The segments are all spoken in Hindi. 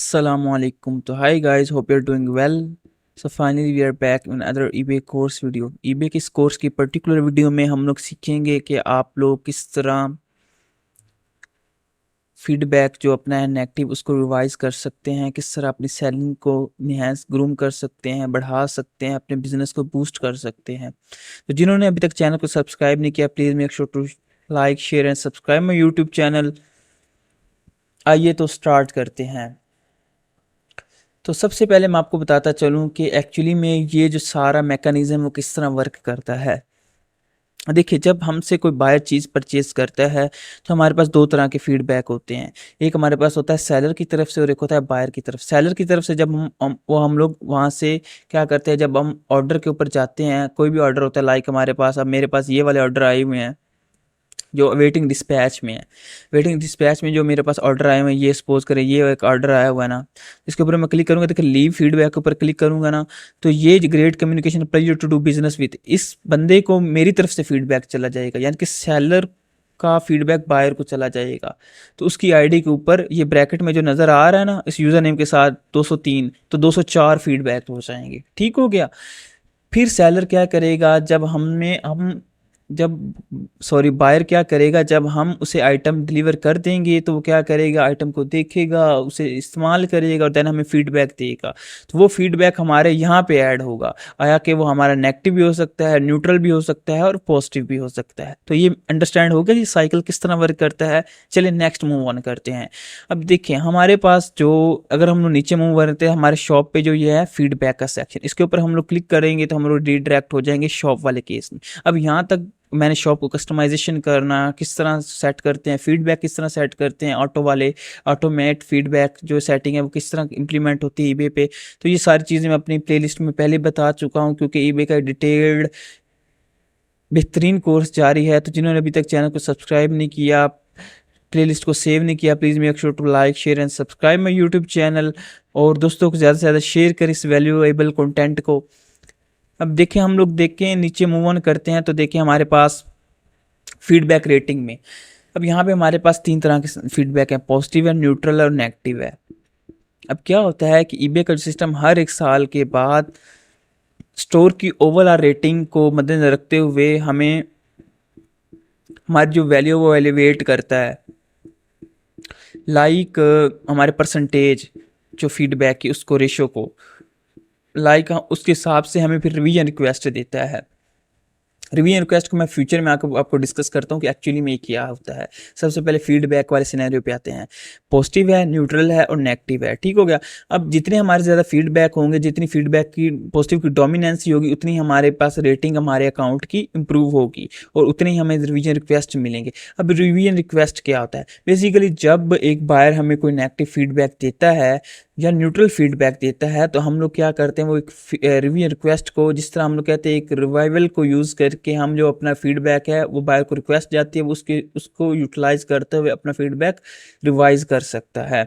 Assalamualaikum. तो hi guys, hope you're doing well. So finally we are back in another eBay course video. eBay के इस कोर्स की पर्टिकुलर वीडियो में हम लोग सीखेंगे कि आप लोग किस तरह फीडबैक जो अपना है नेगेटिव उसको रिवाइज कर सकते हैं, किस तरह अपनी सेलिंग को निहांस ग्रूम कर सकते हैं, बढ़ा सकते हैं, अपने बिजनेस को बूस्ट कर सकते हैं। तो जिन्होंने अभी तक चैनल को सब्सक्राइब नहीं किया, please make sure to like share and subscribe my YouTube channel. आइए तो स्टार्ट करते हैं। तो सबसे पहले मैं आपको बताता चलूँ कि एक्चुअली में ये जो सारा मैकेनिज़्म वो किस तरह वर्क करता है। देखिए, जब हमसे कोई बायर चीज़ परचेज़ करता है तो हमारे पास 2 तरह के फीडबैक होते हैं। एक हमारे पास होता है सेलर की तरफ से और एक होता है बायर की तरफ। सेलर की तरफ से जब हम लोग वहाँ से क्या करते हैं, जब हम ऑर्डर के ऊपर जाते हैं, कोई भी ऑर्डर होता है, लाइक हमारे पास, अब मेरे पास ये वाले ऑर्डर आए हुए हैं जो वेटिंग डिस्पैच में है। वेटिंग डिस्पैच में जो मेरे पास ऑर्डर आए हुए हैं, ये सपोज करें ये एक ऑर्डर आया हुआ है ना, इसके ऊपर मैं क्लिक करूँगा, देखिए लीव फीडबैक के ऊपर क्लिक करूँगा ना, तो ये great communication pleasure to do business with, इस बंदे को मेरी तरफ से फीडबैक चला जाएगा, यानी कि सेलर का फीडबैक बायर को चला जाएगा। तो उसकी आईडी के ऊपर ये ब्रैकेट में जो नज़र आ रहा है ना, इस यूज़र नेम के साथ 203, तो 204 फीडबैक हो जाएंगे। ठीक हो गया। फिर सेलर क्या करेगा, जब सॉरी बायर क्या करेगा, जब हम उसे आइटम डिलीवर कर देंगे तो वो क्या करेगा, आइटम को देखेगा, उसे इस्तेमाल करेगा और देन हमें फीडबैक देगा। तो वो फीडबैक हमारे यहाँ पे ऐड होगा, आया कि वो हमारा नेगेटिव भी हो सकता है, न्यूट्रल भी हो सकता है और पॉजिटिव भी हो सकता है। तो ये अंडरस्टैंड हो गया ये साइकिल किस तरह वर्क करता है। चलिए नेक्स्ट मूव ऑन करते हैं। अब देखिए हमारे पास जो, अगर हम लोग नीचे मूव करते हैं, हमारे शॉप पे जो ये है फीडबैक का सेक्शन, इसके ऊपर हम लोग क्लिक करेंगे तो हम लोग रिडायरेक्ट हो जाएंगे शॉप वाले केस में। अब यहाँ तक मैंने शॉप को कस्टमाइजेशन करना किस तरह सेट करते हैं, फीडबैक किस तरह सेट करते हैं, ऑटो वाले ऑटोमेट फीडबैक जो सेटिंग है वो किस तरह इंप्लीमेंट होती है ईबे पे, तो ये सारी चीज़ें मैं अपनी प्लेलिस्ट में पहले बता चुका हूँ, क्योंकि ईबे का डिटेल्ड बेहतरीन कोर्स जारी है। तो जिन्होंने अभी तक चैनल को सब्सक्राइब नहीं किया, प्लेलिस्ट को सेव नहीं किया, please make sure to like share and subscribe my YouTube channel, और दोस्तों को ज़्यादा से ज़्यादा शेयर करें इस वैल्यूएबल कंटेंट को। अब देखिए हम लोग देखें नीचे मूव ऑन करते हैं, तो देखिए हमारे पास फीडबैक रेटिंग में, अब यहाँ पे हमारे पास 3 तरह के फीडबैक है, पॉजिटिव है, न्यूट्रल और नेगेटिव है। अब क्या होता है कि ईबे का सिस्टम हर 1 साल के बाद स्टोर की ओवरऑल रेटिंग को मद्देनजर रखते हुए हमें हमारी जो वैल्यू वो एलिवेट करता है, लाइक हमारे परसेंटेज जो फीडबैक की उसको रेशो को, लाइक उसके हिसाब से हमें फिर रिवीजन रिक्वेस्ट देता है। रिवीजन रिक्वेस्ट को मैं फ्यूचर में आपको डिस्कस करता हूँ कि एक्चुअली में ये क्या होता है। सबसे पहले फीडबैक वाले सिनेरियो पे आते हैं, पॉजिटिव है, न्यूट्रल है और नेगेटिव है। ठीक हो गया। अब जितने हमारे ज़्यादा फीडबैक होंगे, जितनी फीडबैक की पॉजिटिव की डोमिनेंसी होगी, उतनी हमारे पास रेटिंग हमारे अकाउंट की इंप्रूव होगी और उतनी हमें रिवीजन रिक्वेस्ट मिलेंगे। अब रिवीजन रिक्वेस्ट क्या होता है, बेसिकली जब एक बायर हमें कोई नेगेटिव फीडबैक देता है या न्यूट्रल फीडबैक देता है, तो हम लोग क्या करते हैं, वो एक रिव्यू रिक्वेस्ट को, जिस तरह हम लोग कहते हैं एक रिवाइवल को यूज़ करके, हम जो अपना फीडबैक है वो बायर को रिक्वेस्ट जाती है, वो उसको यूटिलाइज करते हुए अपना फीडबैक रिवाइज कर सकता है।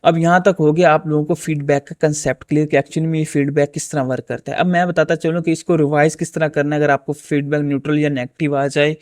अब यहाँ तक हो गया आप लोगों को फीडबैक का कंसेप्ट क्लियर कि एक्चुअली में ये फीडबैक किस तरह वर्क करता है। अब मैं बताता चलूँ कि इसको रिवाइज किस तरह करना है अगर आपको फीडबैक न्यूट्रल या नेगेटिव आ जाए।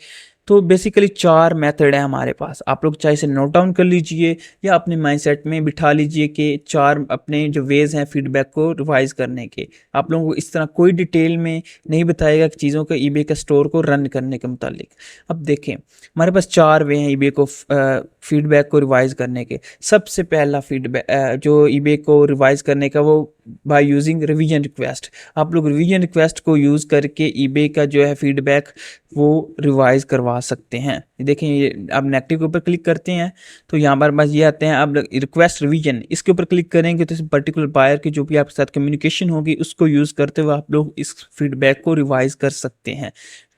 तो बेसिकली 4 मेथड है हमारे पास, आप लोग चाहे इसे नोट डाउन कर लीजिए या अपने माइंडसेट में बिठा लीजिए कि 4 अपने जो वेज हैं फीडबैक को रिवाइज करने के। आप लोगों को इस तरह कोई डिटेल में नहीं बताएगा कि चीज़ों को ईबे का स्टोर को रन करने के मुतालिक। अब देखें हमारे पास 4 वे हैं ईबे को फीडबैक को रिवाइज करने के। सबसे पहला फीडबैक जो ईबे को रिवाइज करने का, वो बाय यूजिंग रिवीजन रिक्वेस्ट। आप लोग रिवीजन रिक्वेस्ट को यूज़ करके ईबे का जो है फीडबैक वो रिवाइज करवा सकते हैं। देखें ये आप नेगेटिव के ऊपर क्लिक करते हैं तो यहाँ पर बस ये आते हैं, आप रिक्वेस्ट रिवीजन इसके ऊपर क्लिक करेंगे तो इस पर्टिकुलर बायर की जो भी आपके साथ कम्युनिकेशन होगी उसको यूज़ करते हुए आप लोग इस फीडबैक को रिवाइज कर सकते हैं।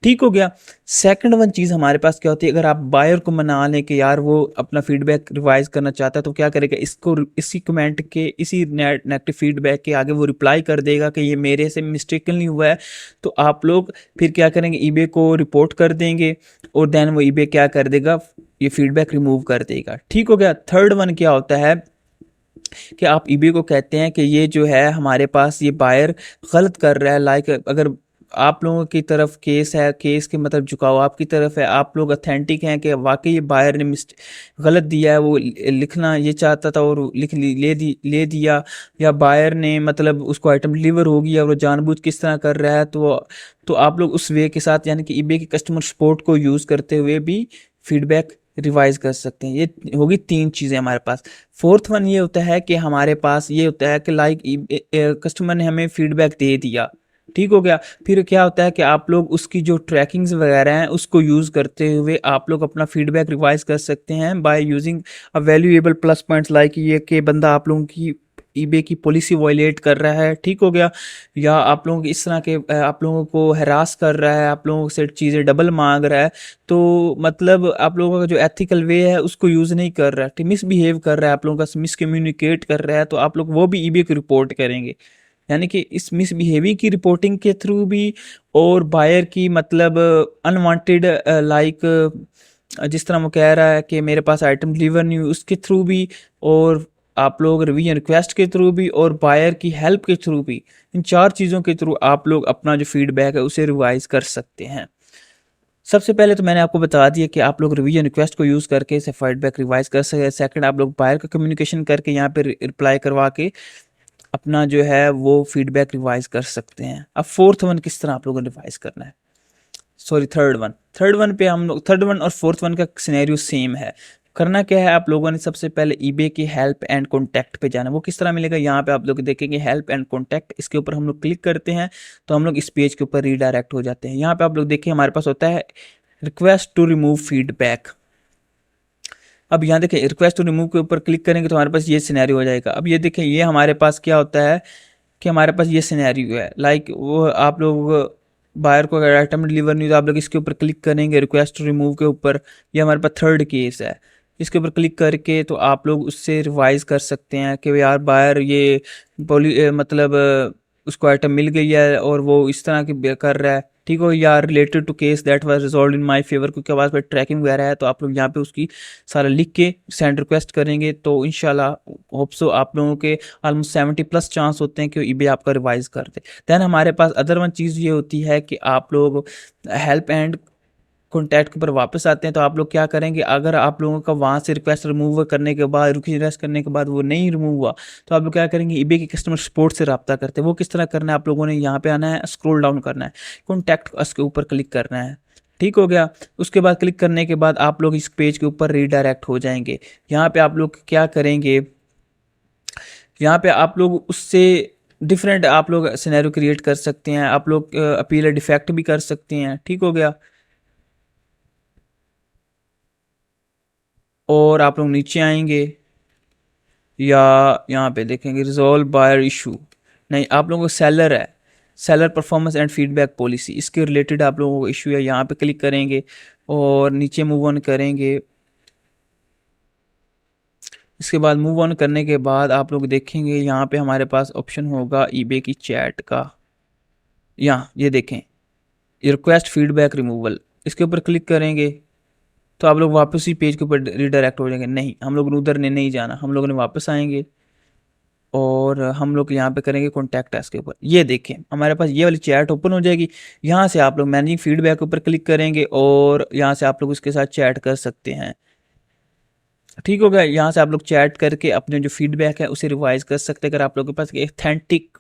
ठीक हो गया। सेकंड वन चीज़ हमारे पास क्या होती है, अगर आप बायर को मना लें कि यार वो अपना फीडबैक रिवाइज करना चाहता है, तो क्या करेगा, इसको इसी कमेंट के, इसी नेगेटिव फीडबैक के आगे वो रिप्लाई कर देगा कि ये मेरे से मिस्टेकनली हुआ है। तो आप लोग फिर क्या करेंगे, ईबे को रिपोर्ट कर देंगे और देन वो ईबे क्या कर देगा, ये फीडबैक रिमूव कर देगा। ठीक हो गया। थर्ड वन क्या होता है कि आप ईबे को कहते हैं कि ये जो है हमारे पास ये बायर गलत कर रहा है, लाइक अगर आप लोगों की तरफ केस है, केस के मतलब झुकाव आपकी तरफ है, आप लोग अथेंटिक हैं कि वाकई ये बायर ने गलत दिया है, वो लिखना ये चाहता था और लिख ले दिया, या बायर ने मतलब उसको आइटम डिलीवर हो गया और वो जानबूझ किस तरह कर रहा है, तो आप लोग उस वे के साथ यानी कि ईबे की कस्टमर सपोर्ट को यूज़ करते हुए भी फीडबैक रिवाइज कर सकते हैं। ये होगी 3 चीज़ें हमारे पास। फोर्थ वन ये होता है कि हमारे पास ये होता है कि लाइक कस्टमर ने हमें फीडबैक दे दिया, ठीक हो गया, फिर क्या होता है कि आप लोग उसकी जो ट्रैकिंग्स वगैरह हैं उसको यूज़ करते हुए आप लोग अपना फीडबैक रिवाइज कर सकते हैं by using a valuable plus points, like ये कि बंदा आप लोगों की ईबे की पॉलिसी वायलेट कर रहा है, ठीक हो गया, या आप लोगों इस तरह के आप लोगों को हरास कर रहा है, आप लोगों से चीज़ें डबल मांग रहा है, तो मतलब आप लोगों का जो एथिकल वे है उसको यूज़ नहीं कर रहा है, मिसबिहेव कर रहा है, आप लोगों का मिसकम्युनिकेट कर रहा है, तो आप लोग वो भी ईबे को रिपोर्ट करेंगे। यानी कि इस मिसबिहेविंग की रिपोर्टिंग के थ्रू भी, और बायर की मतलब अनवांटेड लाइक जिस तरह वो कह रहा है कि मेरे पास आइटम डिलीवर नहीं हुई उसके थ्रू भी, और आप लोग रिवीजन रिक्वेस्ट के थ्रू भी, और बायर की हेल्प के थ्रू भी, इन 4 चीज़ों के थ्रू आप लोग अपना जो फीडबैक है उसे रिवाइज कर सकते हैं। सबसे पहले तो मैंने आपको बता दिया कि आप लोग रिवीजन रिक्वेस्ट को यूज़ करके इसे फीडबैक रिवाइज कर सकते हैं। सेकंड, आप लोग बायर का कम्युनिकेशन करके यहाँ पे रिप्लाई करवा के अपना जो है वो फीडबैक रिवाइज कर सकते हैं। अब फोर्थ वन किस तरह आप लोगों ने रिवाइज करना है, सॉरी थर्ड वन पे हम लोग, थर्ड वन और फोर्थ वन का सिनेरियो सेम है। करना क्या है, आप लोगों ने सबसे पहले ईबे की हेल्प एंड कॉन्टैक्ट पे जाना। वो किस तरह मिलेगा, यहाँ पे आप लोग देखेंगे हेल्प एंड कॉन्टैक्ट, इसके ऊपर हम लोग क्लिक करते हैं तो हम लोग इस पेज के ऊपर रीडायरेक्ट हो जाते हैं। यहाँ पे आप लोग देखिए हमारे पास होता है रिक्वेस्ट टू रिमूव फीडबैक। अब यहाँ देखिए रिक्वेस्ट टू रिमूव के ऊपर क्लिक करेंगे तो हमारे पास ये सिनेरियो हो जाएगा। अब ये देखिए ये हमारे पास क्या होता है कि हमारे पास ये सिनेरियो है, लाइक वो आप लोग बायर को अगर आइटम डिलीवर नहीं तो आप लोग इसके ऊपर क्लिक करेंगे रिक्वेस्ट टू रिमूव के ऊपर, ये हमारे पास थर्ड केस है। इसके ऊपर क्लिक करके तो आप लोग उससे रिवाइज कर सकते हैं कि यार बायर ये मतलब उसको आइटम मिल गई है और वो इस तरह की कर रहा है, ठीक हो, या related to case that was resolve in my favour, क्योंकि हमारे पास ट्रैकिंग वगैरह है, तो आप लोग यहाँ पे उसकी सारा लिख के सेंड रिक्वेस्ट करेंगे तो इंशाल्लाह होप सो आप लोगों के ऑलमोस्ट 70+ चांस होते हैं कि ईबे आपका रिवाइज कर दे। दैन हमारे पास अदर वन चीज़ ये होती है कि आप लोग हेल्प एंड कॉन्टैक्ट के ऊपर वापस आते हैं तो आप लोग क्या करेंगे, अगर आप लोगों का वहाँ से रिक्वेस्ट रिमूव करने के बाद रिक्वेस्ट करने के बाद वो नहीं रिमूव हुआ तो आप लोग क्या करेंगे, ईबे के कस्टमर सपोर्ट से रब्ता करते हैं। वो किस तरह करना है, आप लोगों ने यहाँ पे आना है, स्क्रॉल डाउन करना है, कॉन्टैक्ट अस के ऊपर क्लिक करना है, ठीक हो गया। उसके बाद क्लिक करने के बाद आप लोग इस पेज के ऊपर रीडायरेक्ट हो जाएंगे। यहाँ पे आप लोग क्या करेंगे, यहाँ पे आप लोग उससे डिफरेंट आप लोग सिनेरियो क्रिएट कर सकते हैं, आप लोग अपील डिफेक्ट भी कर सकते हैं, ठीक हो गया। और आप लोग नीचे आएंगे या यहाँ पे देखेंगे रिजॉल्व बायर इशू, नहीं आप लोगों को सेलर है, seller performance and feedback policy, इसके रिलेटेड आप लोगों को इशू है, यहाँ पे क्लिक करेंगे और नीचे मूव ऑन करेंगे। इसके बाद मूव ऑन करने के बाद आप लोग देखेंगे यहाँ पे हमारे पास ऑप्शन होगा ईबे की चैट का, यहाँ ये देखें रिक्वेस्ट फीडबैक रिमूवल, इसके ऊपर क्लिक करेंगे तो आप लोग वापस ही पेज के ऊपर रिडायरेक्ट हो जाएंगे। नहीं, हम लोग उधर ने नहीं जाना, हम लोगों ने वापस आएंगे और हम लोग यहाँ पे करेंगे कॉन्टैक्ट अस के ऊपर। ये देखें हमारे पास ये वाली चैट ओपन हो जाएगी। यहाँ से आप लोग मैनेजिंग फीडबैक के ऊपर क्लिक करेंगे और यहाँ से आप लोग उसके साथ चैट कर सकते हैं, ठीक हो गया। यहाँ से आप लोग चैट करके अपने जो फीडबैक है उसे रिवाइज कर सकते हैं, अगर आप लोगों के पास ऑथेंटिक,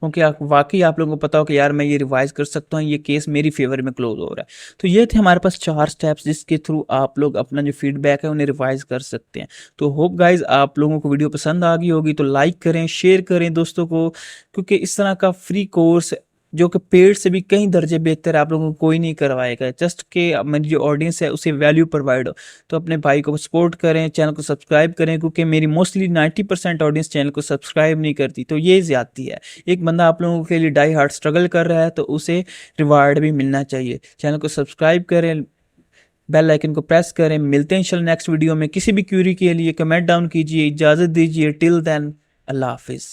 क्योंकि वाकई आप लोगों को पता हो कि यार मैं ये रिवाइज कर सकता हूँ, ये केस मेरी फेवर में क्लोज हो रहा है। तो ये थे हमारे पास 4 स्टेप्स जिसके थ्रू आप लोग अपना जो फीडबैक है उन्हें रिवाइज कर सकते हैं। तो होप गाइज आप लोगों को वीडियो पसंद आ गई होगी, तो लाइक करें, शेयर करें दोस्तों को, क्योंकि इस तरह का फ्री कोर्स जो कि पेड से भी कई दर्जे बेहतर आप लोगों को कोई नहीं करवाएगा, जस्ट के मेरी जो ऑडियंस है उसे वैल्यू प्रोवाइड हो। तो अपने भाई को सपोर्ट करें, चैनल को सब्सक्राइब करें, क्योंकि मेरी मोस्टली 90% ऑडियंस चैनल को सब्सक्राइब नहीं करती, तो ये ज्यादती है। एक बंदा आप लोगों के लिए डाई हार्ड स्ट्रगल कर रहा है तो उसे रिवार्ड भी मिलना चाहिए। चैनल को सब्सक्राइब करें, बेल आइकन को प्रेस करें। मिलते हैं इंशाल्लाह नेक्स्ट वीडियो में। किसी भी क्यूरी के लिए कमेंट डाउन कीजिए। इजाज़त दीजिए, टिल देन अल्लाह हाफिज़।